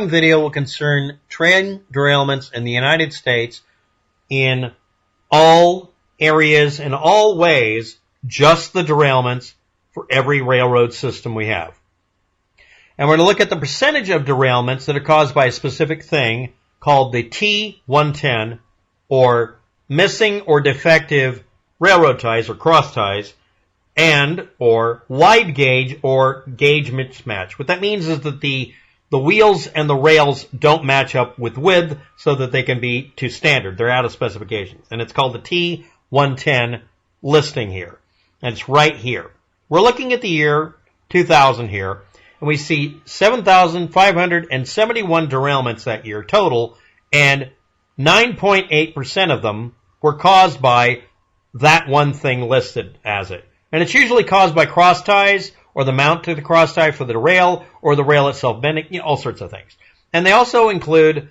Video will concern train derailments in the United States in all areas, in all ways, just the derailments for every railroad system we have. And we're going to look at the percentage of derailments that are caused by a specific thing called the T110, or missing or defective railroad ties or cross ties, and or wide gauge or gauge mismatch. What that means is that the wheels and the rails don't match up with width so that they can be to standard. They're out of specifications. And it's called the T110 listing here. And it's right here. We're looking at the year 2000 here, and we see 7,571 derailments that year total, and 9.8% of them were caused by that one thing listed as it. And it's usually caused by cross ties, or the mount to the cross tie for the rail, or the rail itself bending, all sorts of things. And they also include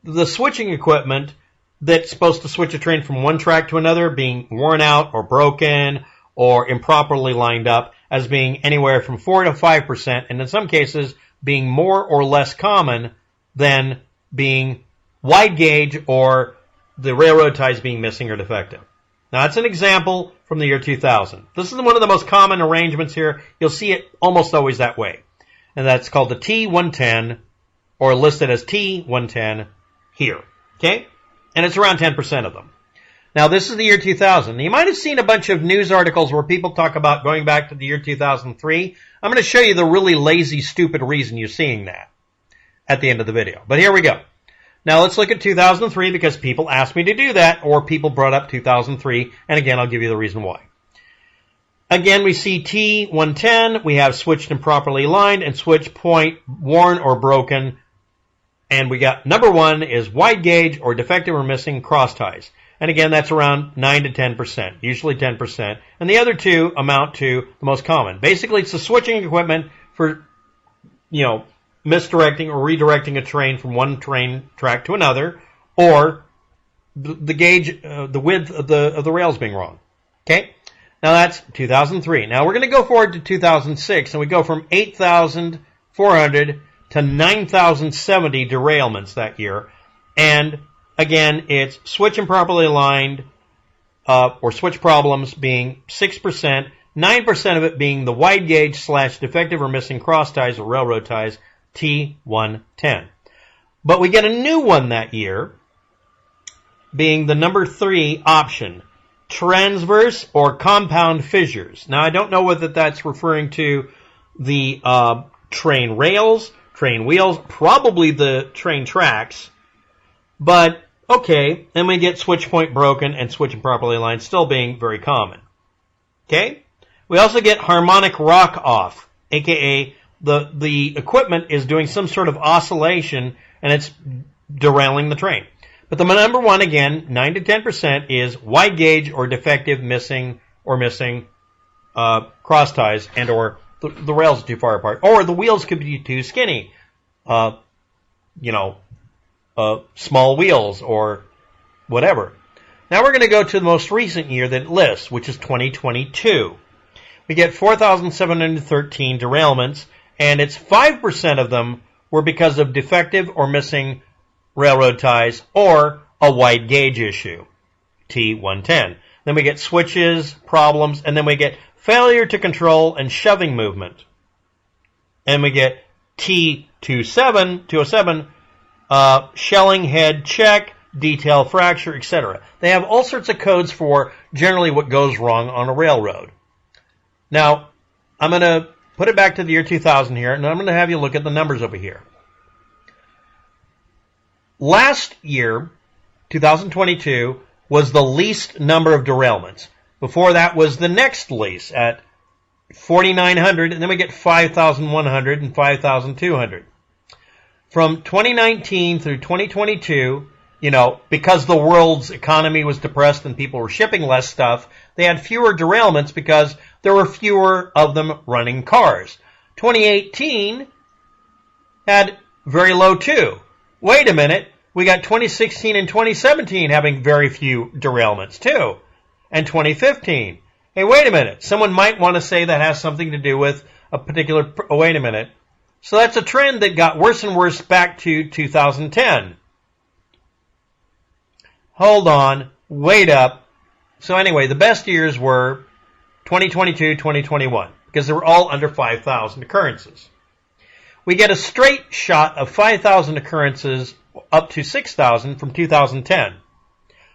the switching equipment that's supposed to switch a train from one track to another being worn out or broken or improperly lined up as being anywhere from 4 to 5%, and in some cases being more or less common than being wide gauge or the railroad ties being missing or defective. Now, that's an example from the year 2000. This is one of the most common arrangements here. You'll see it almost always that way. And that's called the T110, or listed as T110 here. Okay? And it's around 10% of them. Now, this is the year 2000. You might have seen a bunch of news articles where people talk about going back to the year 2003. I'm going to show you the really lazy, stupid reason you're seeing that at the end of the video. But here we go. Now let's look at 2003 because people asked me to do that, or people brought up 2003, and again, I'll give you the reason why. Again, we see T110, we have switched improperly lined and switch point worn or broken, and we got number one is wide gauge or defective or missing cross ties. And again, that's around 9 to 10%, usually 10, and the other two amount to the most common. Basically, it's the switching equipment for, misdirecting or redirecting a train from one train track to another, or the gauge, the width of the rails being wrong. Okay? Now that's 2003. Now we're going to go forward to 2006, and we go from 8,400 to 9,070 derailments that year. And again, it's switch improperly aligned, or switch problems being 6%, 9% of it being the wide gauge / defective or missing cross ties or railroad ties, T110. But we get a new one that year, being the number 3 option, transverse or compound fissures. Now, I don't know whether that's referring to the train rails, train wheels, probably the train tracks, but okay. Then we get switch point broken and switch improperly aligned, still being very common. Okay? We also get harmonic rock off, aka the equipment is doing some sort of oscillation and it's derailing the train. But the number one, again, 9 to 10% is wide gauge or defective missing cross ties, and or the rails are too far apart, or the wheels could be too skinny. Small wheels or whatever. Now we're going to go to the most recent year that it lists, which is 2022. We get 4,713 derailments, and it's 5% of them were because of defective or missing railroad ties or a wide gauge issue, T110. Then we get switches, problems, and then we get failure to control and shoving movement. And we get T207, shelling, head check, detail fracture, etc. They have all sorts of codes for generally what goes wrong on a railroad. Now, I'm going to put it back to the year 2000 here, and I'm going to have you look at the numbers over here. Last year, 2022, was the least number of derailments. Before that was the next least at 4,900, and then we get 5,100 and 5,200. From 2019 through 2022, because the world's economy was depressed and people were shipping less stuff, they had fewer derailments because there were fewer of them running cars. 2018 had very low too. Wait a minute, we got 2016 and 2017 having very few derailments too. And 2015. Hey, wait a minute, someone might want to say that has something to do with a particular, wait a minute, So that's a trend that got worse and worse back to 2010. Hold on, wait up. So anyway, the best years were 2022, 2021, because they were all under 5,000 occurrences. We get a straight shot of 5,000 occurrences up to 6,000 from 2010.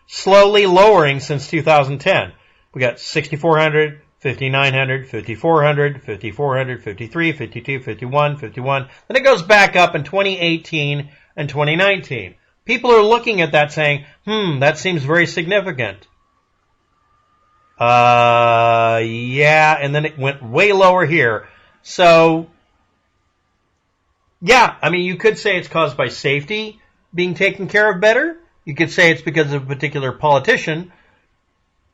Slowly lowering since 2010. We got 6,400, 5,900, 5,400, 5,400, 53, 52, 51, 51. Then it goes back up in 2018 and 2019. People are looking at that saying, that seems very significant. Yeah, and then it went way lower here. So, yeah, I mean, you could say it's caused by safety being taken care of better. You could say it's because of a particular politician.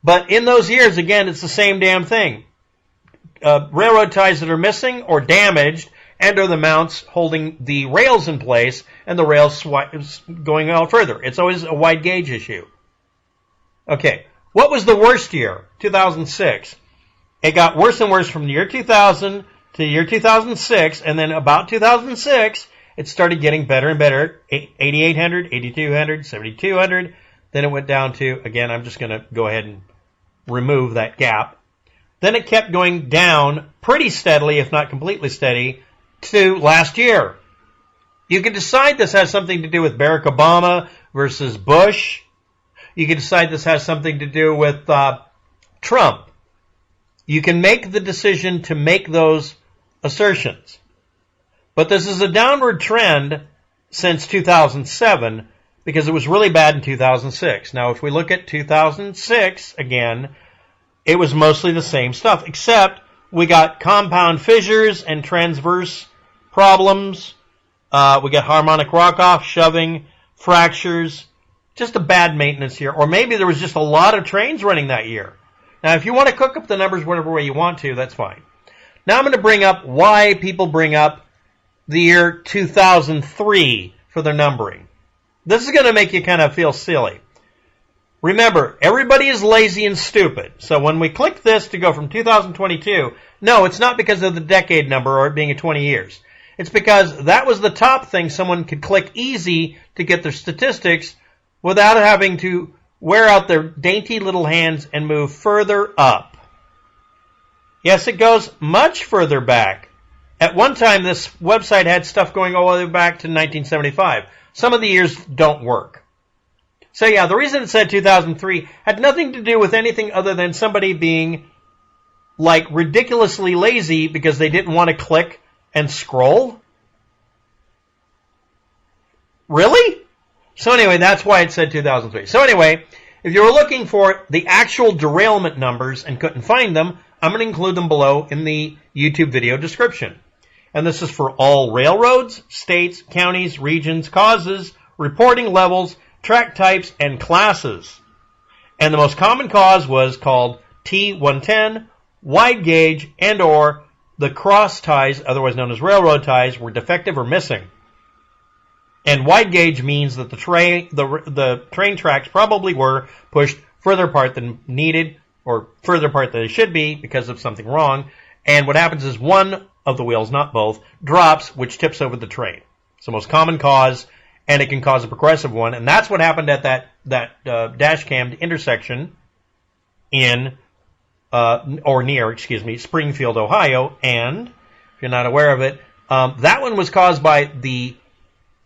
But in those years, again, it's the same damn thing. Railroad ties that are missing or damaged and or the mounts holding the rails in place and the rails going out further. It's always a wide gauge issue. Okay, what was the worst year? 2006. It got worse and worse from the year 2000 to the year 2006, and then about 2006, it started getting better and better. 8,800, 8,200, 7,200. Then it went down to, again, I'm just going to go ahead and remove that gap. Then it kept going down pretty steadily, if not completely steady, to last year. You can decide this has something to do with Barack Obama versus Bush. You can decide this has something to do with Trump. You can make the decision to make those assertions. But this is a downward trend since 2007 because it was really bad in 2006. Now, if we look at 2006 again, it was mostly the same stuff, except we got compound fissures and transverse problems. We got harmonic rock-off, shoving, fractures, just a bad maintenance year. Or maybe there was just a lot of trains running that year. Now, if you want to cook up the numbers whatever way you want to, that's fine. Now I'm going to bring up why people bring up the year 2003 for their numbering. This is going to make you kind of feel silly. Remember, everybody is lazy and stupid. So when we click this to go from 2022, no, it's not because of the decade number or it being 20 years. It's because that was the top thing someone could click easy to get their statistics without having to wear out their dainty little hands and move further up. Yes, it goes much further back. At one time, this website had stuff going all the way back to 1975. Some of the years don't work. So yeah, the reason it said 2003 had nothing to do with anything other than somebody being like ridiculously lazy because they didn't want to click and scroll. Really? So anyway, that's why it said 2003. So anyway, if you were looking for the actual derailment numbers and couldn't find them, I'm going to include them below in the YouTube video description. And this is for all railroads, states, counties, regions, causes, reporting levels, track types, and classes. And the most common cause was called T110 Wide gauge and or the cross ties, otherwise known as railroad ties, were defective or missing. And wide gauge means that the train tracks probably were pushed further apart than needed or further apart than they should be because of something wrong. And what happens is one of the wheels, not both, drops, which tips over the train. It's the most common cause, and it can cause a progressive one. And that's what happened at that dash cam intersection in near Springfield, Ohio. And if you're not aware of it, that one was caused by the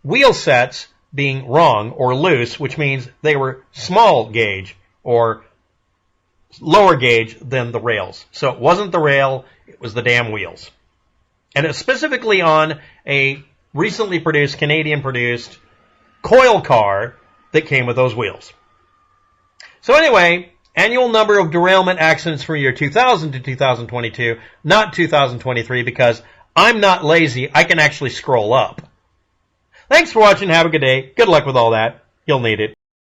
wheel sets being wrong or loose, which means they were small gauge or lower gauge than the rails. So it wasn't the rail, it was the damn wheels. And it's specifically on a recently produced, Canadian-produced coil car that came with those wheels. So anyway, annual number of derailment accidents from year 2000 to 2022, not 2023, because I'm not lazy. I can actually scroll up. Thanks for watching. Have a good day. Good luck with all that. You'll need it.